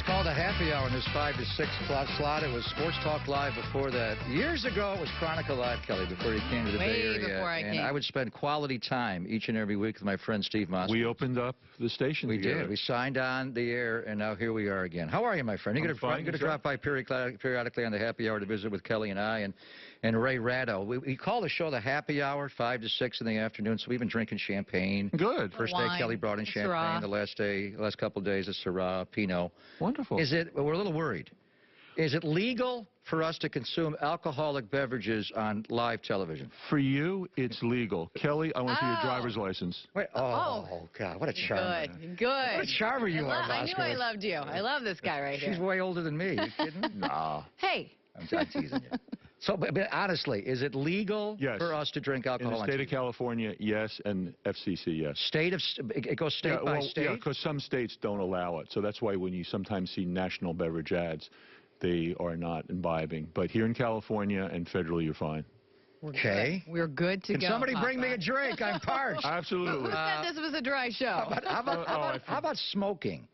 called a happy hour in this 5 to 6 slot. It was Sports Talk Live before that. Years ago, it was Chronicle Live, Kelly, before you came to the Bay Area. Before I came. I would spend quality time each and every week with my friend Steve Moskowitz. We opened up the station We together. did. We signed on the air, and now here we are again. How are you, my friend? You're going to drop by periodically on the happy hour to visit with Kelly and I and Ray Ratto. We call the show the happy hour, 5 to 6 in the afternoon, so we've been drinking champagne. Good. First day Kelly brought in champagne. The last couple of days, it's Syrah, Pinot. Wonderful. We're a little worried. Is it legal for us to consume alcoholic beverages on live television? For you, it's legal. Kelly, I want to see your driver's license. Wait, God, what a charmer. Good. What a charmer you are, I knew I loved you. I love this guy right here. She's way older than me. You kidding? Nah. Hey. I'm teasing you. So, but honestly, is it legal for us to drink alcohol? In the state of California, yes, and FCC, yes. It goes state by state? Yeah, because some states don't allow it. So that's why when you sometimes see national beverage ads, they are not imbibing. But here in California and federally, you're fine. Okay. We're good to go. Can somebody bring me a drink? I'm parched. Absolutely. Who said this was a dry show? How about smoking?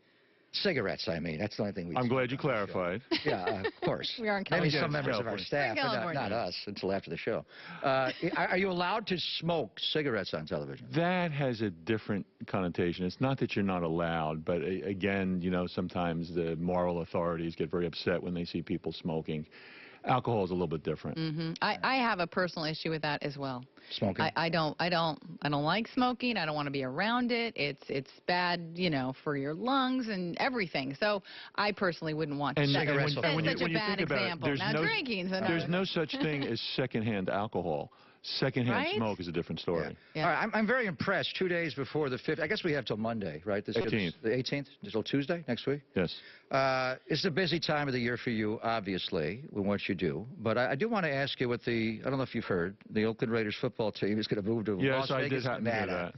Cigarettes, I mean. That's the only thing we... I'm glad you clarified. Yeah, of course. We are in California. Maybe some members of our staff, but not us until after the show. Are you allowed to smoke cigarettes on television? That has a different connotation. It's not that you're not allowed, but again, you know, sometimes the moral authorities get very upset when they see people smoking. Alcohol is a little bit different. I have a personal issue with that as well. Smoking? I don't like smoking. I don't want to be around it. It's bad, you know, for your lungs and everything. So I personally wouldn't want to. Cigarettes. That's such a bad example. Now drinking. There's no such thing as secondhand alcohol. Secondhand smoke is a different story. Yeah. All right, I'm very impressed. 2 days before the 5th, I guess we have till Monday, right? The 18th. The 18th? Until Tuesday, next week? Yes. It's a busy time of the year for you, obviously, with what you do. But I do want to ask you what I don't know if you've heard, the Oakland Raiders football team is going to move to Las Vegas, Nevada.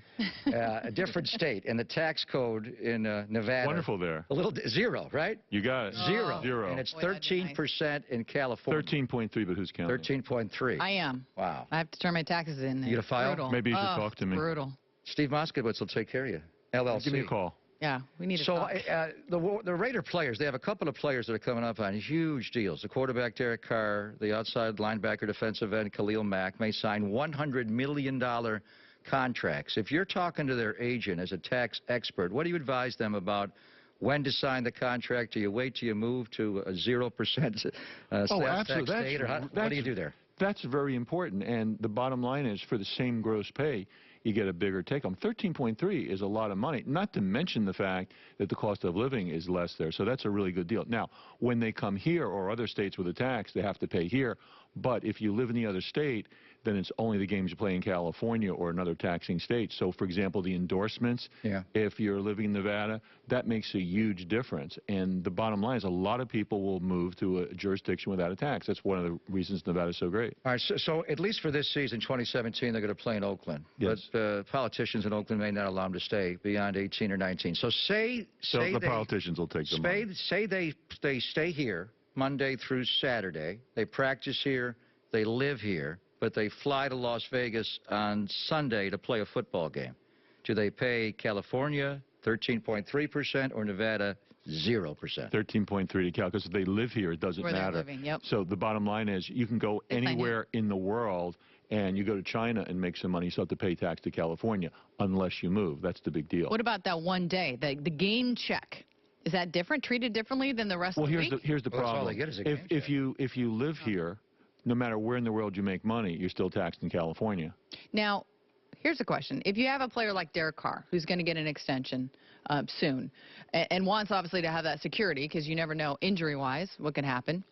A different state. And the tax code in Nevada. Wonderful there. A little zero, right? You got it. Zero. And it's 13% in California. 13.3, but who's counting? 13.3. I am. Wow. I have to turn my taxes in. You get a file? Brutal. Maybe you should talk to me. Brutal. Steve Moskowitz will take care of you. LLC. Give me a call. Yeah, we need to talk. The Raider players, they have a couple of players that are coming up on huge deals. The quarterback, Derek Carr, the outside linebacker, defensive end, Khalil Mack, may sign $100 million contracts. If you're talking to their agent as a tax expert, what do you advise them about when to sign the contract? Do you wait till you move to a 0% tax state? Or what do you do there? That's very important, and the bottom line is for the same gross pay, you get a bigger take-home. 13.3 is a lot of money, not to mention the fact that the cost of living is less there, so that's a really good deal. Now, when they come here or other states with a tax, they have to pay here, but if you live in the other state, then it's only the games you play in California or another taxing state. So, for example, the endorsements, if you're living in Nevada, that makes a huge difference. And the bottom line is a lot of people will move to a jurisdiction without a tax. That's one of the reasons Nevada is so great. All right, so at least for this season, 2017, they're going to play in Oakland. Yes. But politicians in Oakland may not allow them to stay beyond 18 or 19. So the politicians will take them on. Say they stay here Monday through Saturday. They practice here. They live here. But they fly to Las Vegas on Sunday to play a football game. Do they pay California 13.3% or Nevada 0%? 13.3 to Cal, because if they live here, it doesn't matter. So the bottom line is you can go anywhere in the world, and you go to China and make some money, you still have to pay tax to California unless you move. That's the big deal. What about that one day, the game check? Is that different, treated differently than the rest of the week? Well, here's the problem. That's all they get is a game check. If you live here, no matter where in the world you make money, you're still taxed in California. Now, here's the question. If you have a player like Derek Carr, who's going to get an extension soon, and wants obviously to have that security, because you never know injury-wise what can happen.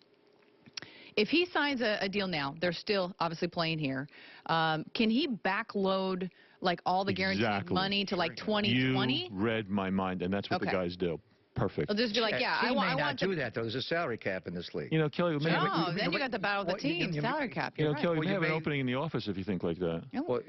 If he signs a deal now, they're still obviously playing here, can he backload like all the guaranteed money to like 2020? You read my mind, and that's what the guys do. Perfect. They'll just be like, yeah, I want not do that, though. There's a salary cap in this league. You know, Kelly, then you got the battle of the team, salary cap. You know, Kelly, we have an opening in the office if you think like that. Well,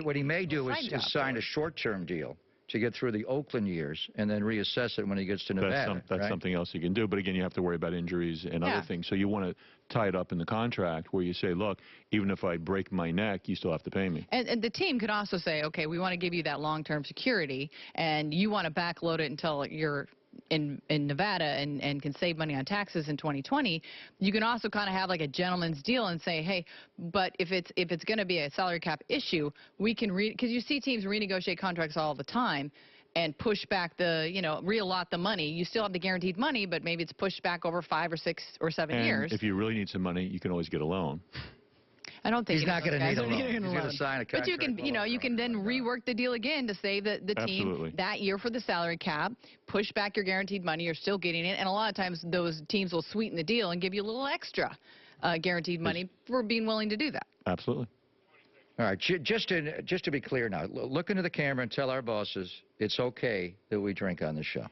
what he may do is sign a short-term deal to get through the Oakland years and then reassess it when he gets to Nevada. That's something else you can do. But again, you have to worry about injuries and other things. So you want to tie it up in the contract where you say, look, even if I break my neck, you still have to pay me. And the team could also say, okay, we want to give you that long-term security, and you want to backload it until you're in Nevada and can save money on taxes in 2020, you can also kind of have like a gentleman's deal and say, hey, but if it's going to be a salary cap issue, we can because you see teams renegotiate contracts all the time and push back the, reallot the money. You still have the guaranteed money, but maybe it's pushed back over 5 or 6 or 7 years. If you really need some money, you can always get a loan. I don't think he's not going to need a loan. He's going to sign a contract. But you can, you can then rework the deal again to save the team that year for the salary cap, push back your guaranteed money. You're still getting it, and a lot of times those teams will sweeten the deal and give you a little extra guaranteed money for being willing to do that. Absolutely. All right, just to be clear now, look into the camera and tell our bosses it's okay that we drink on this show.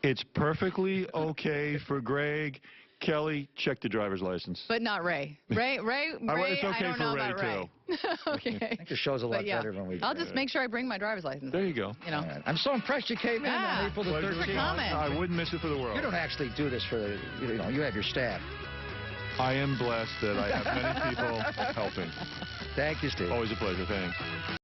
It's perfectly okay for Greg. Kelly, check the driver's license. But not Ray. Ray, it's okay I don't know for Ray, about Ray. Okay. I think the show's a lot better when we. I'll just make sure I bring my driver's license. There you go. Right. I'm so impressed you came in on April the 13th. I wouldn't miss it for the world. You don't actually do this for the, you have your staff. I am blessed that I have many people helping. Thank you, Steve. Always a pleasure. Thanks.